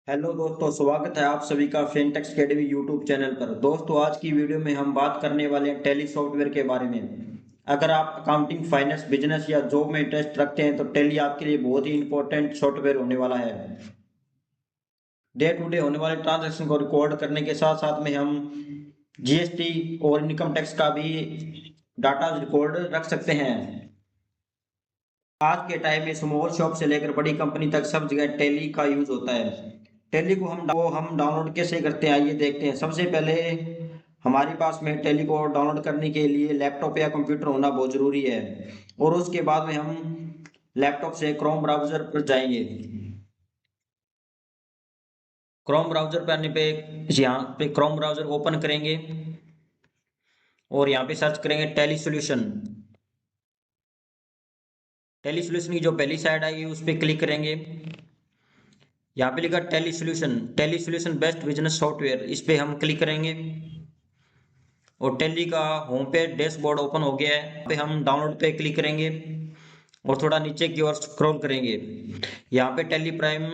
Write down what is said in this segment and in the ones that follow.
Hello दोस्तों, स्वागत है आप सभी का फिनटेक्स अकेडमी यूट्यूब चैनल पर। दोस्तों, आज की वीडियो में हम बात करने वाले हैं टैली सॉफ्टवेयर के बारे में। अगर आप अकाउंटिंग, फाइनेंस, बिजनेस या जॉब में इंटरेस्ट रखते हैं तो टैली आपके लिए बहुत ही इंपॉर्टेंट सॉफ्टवेयर होने वाला है। डे टू डे होने वाले ट्रांजैक्शन को रिकॉर्ड करने के साथ साथ में हम जीएसटी और इनकम टैक्स का भी डाटा रिकॉर्ड रख सकते हैं। आज के टाइम में स्मॉल शॉप से लेकर बड़ी कंपनी तक सब जगह टैली का यूज होता है। टैली को हम डाउनलोड कैसे करते हैं, आइए देखते हैं। सबसे पहले हमारे पास में टैली को डाउनलोड करने के लिए लैपटॉप या कंप्यूटर होना बहुत जरूरी है। और उसके बाद में हम लैपटॉप से क्रोम ब्राउजर पर जाएंगे। क्रोम ब्राउजर पर आने पे यहाँ पे क्रोम ब्राउजर ओपन करेंगे और यहाँ पे सर्च करेंगे टैली सॉल्यूशन। टैली सॉल्यूशन की जो पहली साइड आएगी उस पर क्लिक करेंगे। यहाँ पे लिखा tally solution, tally solution best business software, इस पे हम क्लिक करेंगे और टैली का होम पेज डैशबोर्ड ओपन हो गया है। यहाँ पे हम डाउनलोड पे क्लिक करेंगे और थोड़ा नीचे की ओर स्क्रॉल करेंगे। यहाँ पे टैली प्राइम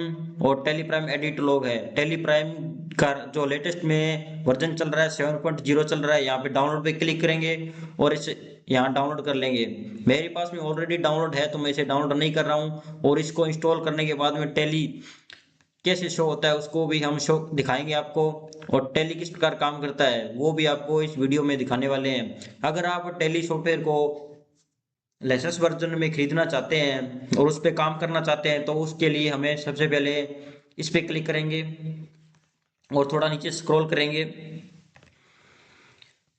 और टैली प्राइम एडिट लॉग है। टैली प्राइम का जो लेटेस्ट में वर्जन चल रहा है 7.0 चल रहा है। यहाँ पे डाउनलोड पे क्लिक करेंगे और इसे यहाँ डाउनलोड कर लेंगे। मेरे पास में ऑलरेडी डाउनलोड है तो मैं इसे डाउनलोड नहीं कर रहा हूँ। और इसको इंस्टॉल करने के बाद में टैली कैसे शो होता है उसको भी हम शो दिखाएंगे आपको। और टैली किस प्रकार काम करता है वो भी आपको इस वीडियो में दिखाने वाले हैं। अगर आप टैली सॉफ्टवेयर को लेटेस्ट वर्जन में खरीदना चाहते हैं और उस पर काम करना चाहते हैं तो उसके लिए हमें सबसे पहले इस पे क्लिक करेंगे और थोड़ा नीचे स्क्रॉल करेंगे।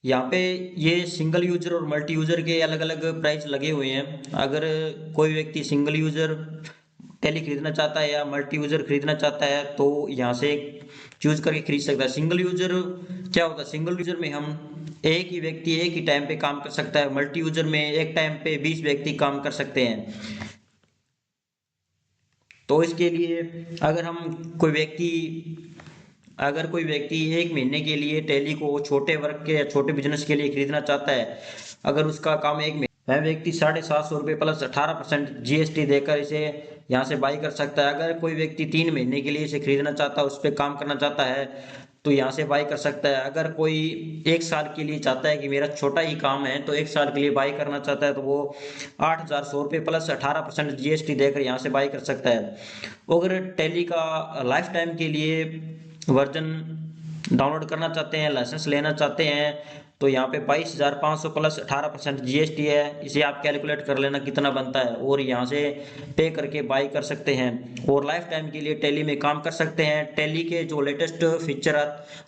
यहाँ पे ये सिंगल यूजर और मल्टी यूजर के अलग अलग प्राइस लगे हुए हैं। अगर कोई व्यक्ति सिंगल यूजर टैली खरीदना चाहता है या मल्टी यूजर खरीदना चाहता है तो यहाँ से चूज करके खरीद सकता है। सिंगल यूजर क्या होता है, सिंगल यूजर में हम एक ही व्यक्ति एक ही टाइम पे काम कर सकता है। मल्टी यूजर में एक टाइम पे 20 व्यक्ति काम कर सकते हैं। तो इसके लिए अगर हम कोई व्यक्ति अगर कोई व्यक्ति एक महीने के लिए टैली को छोटे वर्क के या छोटे बिजनेस के लिए खरीदना चाहता है, अगर उसका काम एक महीने, वह व्यक्ति 750 रुपये प्लस 18% जीएसटी देकर इसे यहाँ से बाई कर सकता है। अगर कोई व्यक्ति 3 महीने के लिए इसे खरीदना चाहता है, उस पर काम करना चाहता है तो यहाँ से बाई कर सकता है। अगर कोई 1 साल के लिए चाहता है कि मेरा छोटा ही काम है तो 1 साल के लिए बाई करना चाहता है तो वो 8,100 रुपये प्लस 18% जीएसटी देकर यहाँ से बाई कर सकता है। अगर टैली का लाइफ टाइम के लिए वर्जन डाउनलोड करना चाहते हैं, लाइसेंस लेना चाहते हैं तो यहाँ पे 22,500 प्लस 18% जीएसटी है। इसे आप कैलकुलेट कर लेना कितना बनता है और यहाँ से पे करके बाई कर सकते हैं और लाइफ टाइम के लिए टैली में काम कर सकते हैं। टैली के जो लेटेस्ट फीचर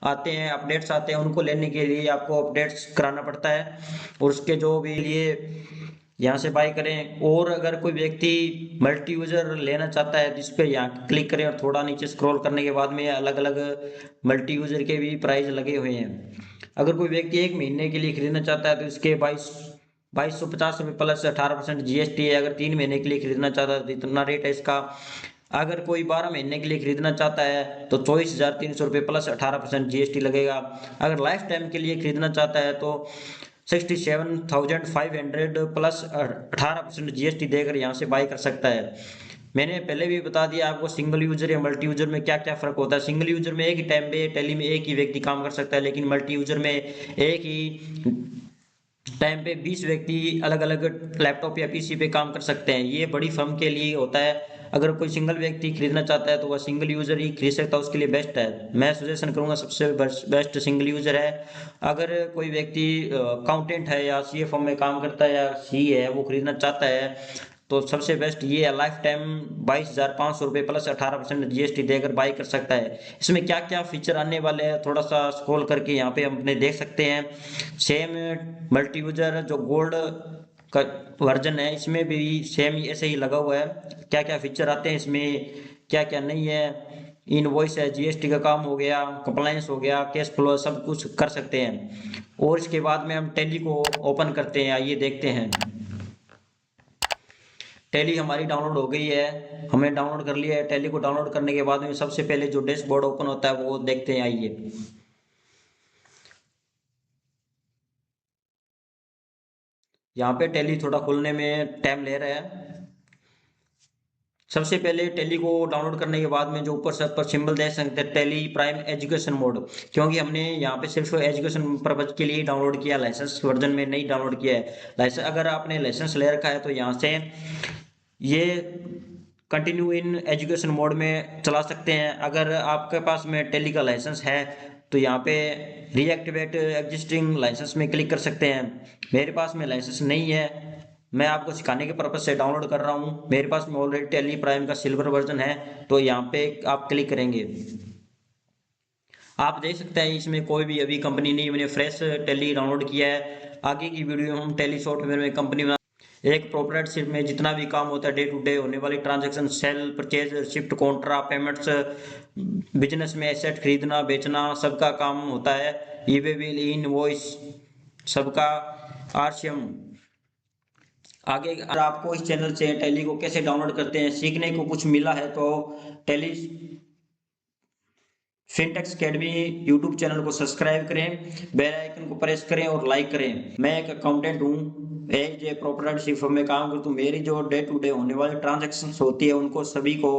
आते हैं, अपडेट्स आते हैं, उनको लेने के लिए आपको अपडेट्स कराना पड़ता है और उसके जो भी लिए यहाँ से बाय करें। और अगर कोई व्यक्ति मल्टी यूजर लेना चाहता है तो इस पर यहाँ क्लिक करें और थोड़ा नीचे स्क्रॉल करने के बाद में अलग अलग मल्टी यूजर के भी प्राइस लगे हुए हैं। अगर कोई व्यक्ति एक महीने के लिए खरीदना चाहता है तो इसके 2250 रुपये प्लस 18% जीएसटी है। अगर 3 महीने के लिए खरीदना चाहता है तो इतना रेट है इसका। अगर कोई 12 महीने के लिए खरीदना चाहता है तो 24,300 रुपये प्लस 18% जीएसटी लगेगा। अगर लाइफ टाइम के लिए खरीदना चाहता है तो 67,500 प्लस 18% जीएसटी देकर यहाँ से बाई कर सकता है। मैंने पहले भी बता दिया आपको सिंगल यूजर या मल्टी यूजर में क्या क्या फर्क होता है। सिंगल यूजर में एक ही टाइम पे टैली में एक ही व्यक्ति काम कर सकता है, लेकिन मल्टी यूजर में एक ही टाइम पे 20 व्यक्ति अलग अलग लैपटॉप या पीसी पे काम कर सकते हैं। ये बड़ी फर्म के लिए होता है। अगर कोई सिंगल व्यक्ति खरीदना चाहता है तो वह सिंगल यूजर ही खरीद सकता है, उसके लिए बेस्ट है। मैं सजेशन करूंगा सबसे बेस्ट सिंगल यूजर है। अगर कोई व्यक्ति अकाउंटेंट है या सीए फर्म में काम करता है या सी है, वो खरीदना चाहता है तो सबसे बेस्ट ये है। लाइफ टाइम 22,500 रुपये प्लस 18% जीएसटी देकर बाई कर सकता है। इसमें क्या क्या फीचर आने वाले हैं थोड़ा सा स्क्रॉल करके यहाँ पे हम अपने देख सकते हैं। सेम मल्टी यूजर जो गोल्ड का वर्जन है इसमें भी सेम ऐसे ही लगा हुआ है। क्या क्या फीचर आते हैं इसमें, क्या क्या नहीं है, इनवॉइस है, जीएसटी का काम हो गया, कंप्लायंस हो गया, कैश फ्लो, सब कुछ कर सकते हैं। और इसके बाद में हम टैली को ओपन करते हैं, आइए देखते हैं। टैली हमारी डाउनलोड हो गई है, हमने डाउनलोड कर लिया है। टैली को डाउनलोड करने के बाद में सबसे पहले जो डैशबोर्ड ओपन होता है वो देखते हैं, आइए। यहाँ पे टैली थोड़ा खुलने में टाइम ले रहा है। सबसे पहले टैली को डाउनलोड करने के बाद में जो ऊपर सब पर सिंबल दे सकते हैं टैली प्राइम एजुकेशन मोड, क्योंकि हमने यहाँ पे सिर्फ एजुकेशन पर्पज के लिए डाउनलोड किया, लाइसेंस वर्जन में नहीं डाउनलोड किया है। लाइसेंस अगर आपने लाइसेंस ले रखा है तो यहाँ से ये कंटिन्यू इन एजुकेशन मोड में चला सकते हैं। अगर आपके पास में टैली का लाइसेंस है तो यहाँ पे रीएक्टिवेट एग्जिस्टिंग लाइसेंस में क्लिक कर सकते हैं। मेरे पास में लाइसेंस नहीं है, मैं आपको सिखाने के पर्पज से डाउनलोड कर रहा हूँ। मेरे पास में ऑलरेडी टैली प्राइम का सिल्वर वर्जन है, तो यहाँ पे आप क्लिक करेंगे। आप देख सकते हैं इसमें कोई भी अभी कंपनी नहीं, मैंने फ्रेश टैली डाउनलोड किया है। आगे की वीडियो में हम टैली सॉफ्टवेयर में कंपनी में एक प्रोप्राइटरशिप में जितना भी काम होता है डे टू डे होने वाली transaction, cell purchase shift Contra payments, business में एसेट खरीदना बेचना, सबका काम होता है। ई वे बिल इनवॉइस सबका आरसीएम। आगे अगर आपको इस चैनल से टैली को कैसे डाउनलोड करते हैं सीखने को कुछ मिला है तो टैली फिनटेक्स अकेडमी यूट्यूब चैनल को सब्सक्राइब करें, बेल आइकन को प्रेस करें और लाइक करें। मैं एक अकाउंटेंट हूँ, एज ए प्रोप्राइटरशिप में काम करता हूँ। मेरी जो डे टू डे होने वाली ट्रांजैक्शंस होती है उनको सभी को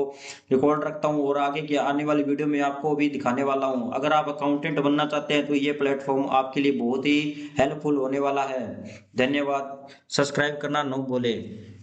रिकॉर्ड रखता हूँ और आगे की आने वाली वीडियो में आपको भी दिखाने वाला हूँ। अगर आप अकाउंटेंट बनना चाहते हैं तो ये प्लेटफॉर्म आपके लिए बहुत ही हेल्पफुल होने वाला है। धन्यवाद। सब्सक्राइब करना न भूलें।